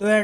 तो यार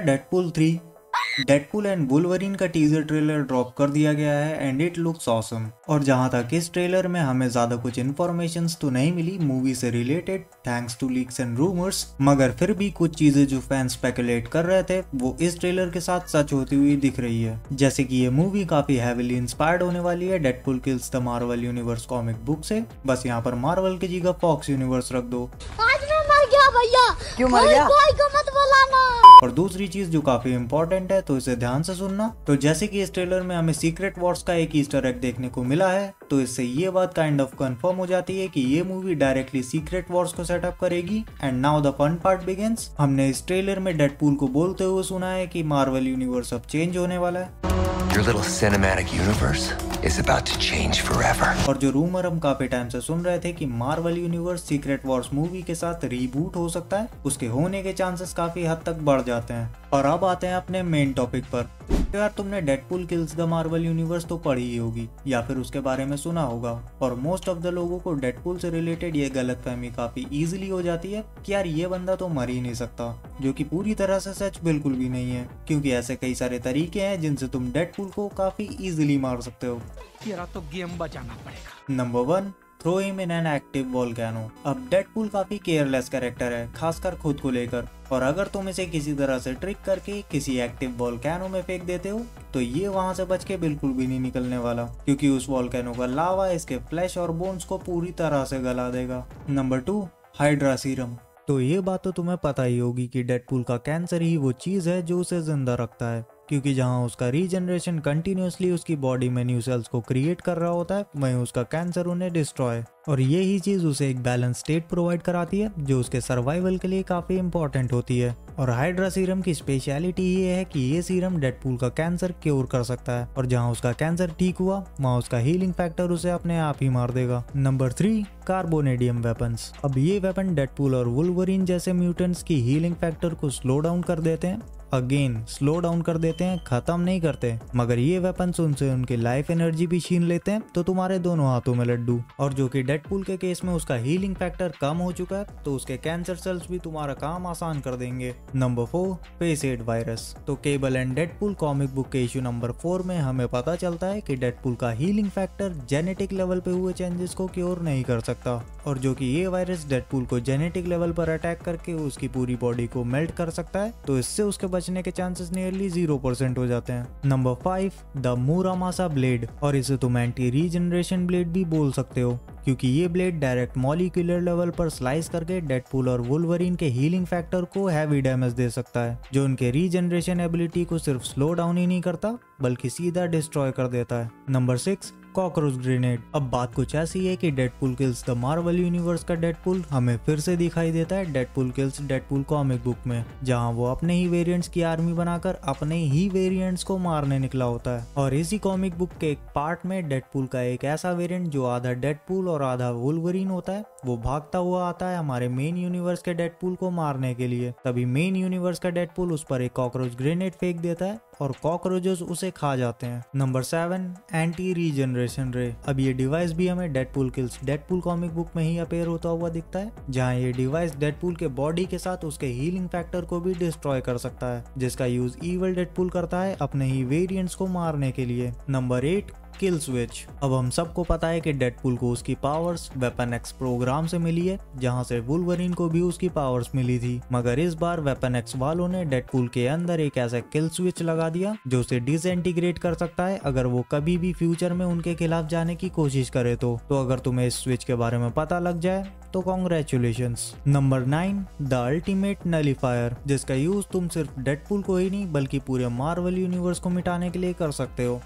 Deadpool and Wolverine का टीजर ट्रेलर ड्रॉप कर दिया गया है एंड इट लुक्स ऑसम। और जहां तक इस ट्रेलर में हमें ज्यादा कुछ इन्फॉर्मेशंस तो नहीं मिली मूवी से related thanks to leaks and rumours, मगर फिर भी कुछ चीजें जो फैंस स्पेकुलेट कर रहे थे वो इस ट्रेलर के साथ सच होती हुई दिख रही है। जैसे कि ये मूवी काफी हैविली इंस्पायर्ड होने वाली है Deadpool kills the Marvel universe comic book से। बस यहाँ पर मार्वल की जगह फॉक्स यूनिवर्स रख दो। आज मैं मर गया भैया। क्यों मर गया? कोई को मत बुलाना। और दूसरी चीज जो काफी इंपॉर्टेंट है तो इसे ध्यान से सुनना। तो जैसे कि इस ट्रेलर में हमें सीक्रेट वॉर्स का एक ईस्टर एग देखने को मिला है, तो इससे ये बात काइंड ऑफ कंफर्म हो जाती है कि ये मूवी डायरेक्टली सीक्रेट वॉर्स को सेटअप करेगी। And now the fun part begins. हमने इस ट्रेलर में डेडपूल को बोलते हुए सुना है कि मार्वल यूनिवर्स अब चेंज होने वाला है। Your little cinematic universe is about to change forever. और जो रूमर हम काफी टाइम से सुन रहे थे कि Marvel universe secret Wars movie के साथ रीबूट हो सकता है, उसके होने के चांसेस काफी हद तक बढ़ जाते हैं। और अब आते हैं अपने मेन टॉपिक पर। तो यार तुमने Deadpool kills the Marvel universe तो पढ़ी ही होगी या फिर उसके बारे में सुना होगा। और मोस्ट ऑफ द लोगों को डेडपूल से रिलेटेड ये गलतफहमी काफी इजीली हो जाती है कि यार ये बंदा तो मर ही नहीं सकता, जो कि पूरी तरह से सच बिल्कुल भी नहीं है, क्योंकि ऐसे कई सारे तरीके हैं जिनसे तुम डेडपूल को काफी इजीली मार सकते हो। तेरा तो गेम बजाना पड़ेगा। Number 1, throw him in an active volcano. अब डेडपूल काफी केयरलेस कैरेक्टर है, खासकर खुद को लेकर। और अगर तुम इसे किसी तरह से ट्रिक करके किसी एक्टिव वोल्केनो में फेंक देते हो तो ये वहां से बच के बिल्कुल भी नहीं निकलने वाला, क्योंकि उस वोल्केनो का लावा इसके फ्लैश और बोन्स को पूरी तरह से गला देगा। Number 2, hydra serum. तो ये बात तो तुम्हें पता ही होगी कि डेडपूल का कैंसर ही वो चीज है जो उसे जिंदा रखता है, क्योंकि जहां उसका रीजनरेशन कंटिन्यूसली उसकी बॉडी में न्यू सेल्स को क्रिएट कर रहा होता है, वहीं उसका कैंसर उन्हें डिस्ट्रॉय। और ये ही चीज उसे एक बैलेंस स्टेट प्रोवाइड कराती है जो उसके सर्वाइवल के लिए काफी इंपॉर्टेंट होती है। और हाइड्रा सीरम की स्पेशलिटी ये है कि ये सीरम डेडपूल का कैंसर क्योर कर सकता है, और जहां उसका कैंसर ठीक हुआ वहां उसका हीलिंग फैक्टर उसे अपने आप ही मार देगा। Number 3, carbonadium weapons. अब ये वेपन डेडपूल और वुल्वरीन जैसे म्यूटेंट्स की हीलिंग फैक्टर को स्लो डाउन कर देते हैं। अगेन स्लो डाउन कर देते हैं, खत्म नहीं करते, मगर ये वेपन्स उनसे उनकी लाइफ एनर्जी भी छीन लेते हैं, तो तुम्हारे दोनों हाथों में लड्डू। और जो कि डेडपूल के केस में उसका हीलिंग फैक्टर कम हो चुका है, तो उसके कैंसर सेल्स भी तुम्हारा काम आसान कर देंगे। Number 4, phased virus. तो Cable and Deadpool comic book के इशू नंबर 4 में हमें पता चलता है कि डेडपूल का हीलिंग फैक्टर जेनेटिक लेवल पे हुए चेंजेस को क्योर नहीं कर सकता, और जो कि ये वायरस डेडपूल को जेनेटिक लेवल पर अटैक करके उसकी पूरी बॉडी को मेल्ट कर सकता है, तो इससे उसके बचने के चांसेस नियरली 0% हो जाते हैं। Number 5, the Muramasa blade. और इसे तुम एंटी रीजनरेशन ब्लेड भी बोल सकते हो, क्योंकि ये ब्लेड डायरेक्ट मॉलिक्यूलर लेवल पर स्लाइस करके डेडपूल और वुल्वरीन के हीलिंग फैक्टर को हैवी डैमेज दे सकता है, जो उनके रीजनरेशन एबिलिटी को सिर्फ स्लो डाउन ही नहीं करता बल्कि सीधा डिस्ट्रॉय कर देता है। Number 6, cockroach grenade. अब बात कुछ ऐसी है कि Deadpool kills the Marvel universe का डेडपूल हमें फिर से दिखाई देता है Deadpool kills Deadpool comic book में, जहां वो अपने ही वेरिएंट्स की आर्मी बनाकर अपने ही वेरिएंट्स को मारने निकला होता है। और इसी कॉमिक बुक के एक पार्ट में डेडपूल का एक ऐसा वेरिएंट जो आधा डेडपूल और आधा वुल्वरीन होता है, वो भागता हुआ आता है हमारे मेन यूनिवर्स के डेडपूल को मारने के लिए। तभी मेन यूनिवर्स का डेडपूल उस पर एक कॉकरोच ग्रेनेड फेंक देता है और कॉकरोचेस उसे खा जाते हैं। नंबर 7, एंटी रीजनरेशन रे। अब ये डिवाइस भी हमें Deadpool kills Deadpool comic book में ही अपेयर होता हुआ दिखता है, जहां ये डिवाइस डेडपूल के बॉडी के साथ उसके हीलिंग फैक्टर को भी डिस्ट्रॉय कर सकता है, जिसका यूज ईवल डेडपूल करता है अपने ही वेरिएंट्स को मारने के लिए। Number 8, kill switch. अब हम सबको पता है कि डेडपूल को उसकी पावर्स वेपन एक्स प्रोग्राम से मिली है, जहां से वुल्वरीन को भी उसकी पावर्स मिली थी, मगर इस बार वेपन एक्स वालों ने डेडपूल के अंदर एक ऐसा किल स्विच लगा दिया जो उसे डिसइंटीग्रेट कर सकता है अगर वो कभी भी फ्यूचर में उनके खिलाफ जाने की कोशिश करे तो अगर तुम्हें इस स्विच के बारे में पता लग जाए तो congratulations. Number 9, the ultimate nullifier, जिसका यूज तुम सिर्फ डेडपूल को ही नहीं बल्कि पूरे मार्वल यूनिवर्स को मिटाने के लिए कर सकते हो।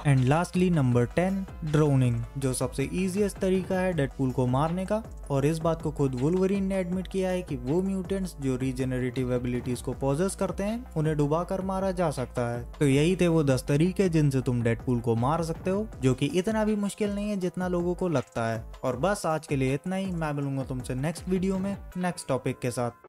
एंड लास्टली नंबर 10, ड्रोनिंग, जो सबसे इजीएस्ट तरीका है डेडपूल को मारने का। और इस बात को खुद वुल्वरीन ने एडमिट किया है कि वो म्यूटेंट्स जो रीजनरेटिव एबिलिटीज को पॉजेस करते हैं उन्हें डुबा कर मारा जा सकता है। तो यही थे वो 10 तरीके जिनसे तुम डेडपूल को मार सकते हो, जो कि इतना भी मुश्किल नहीं है जितना लोगों को लगता है। और बस आज के लिए इतना ही। मैं मिलूंगा तुमसे नेक्स्ट वीडियो में नेक्स्ट टॉपिक के साथ।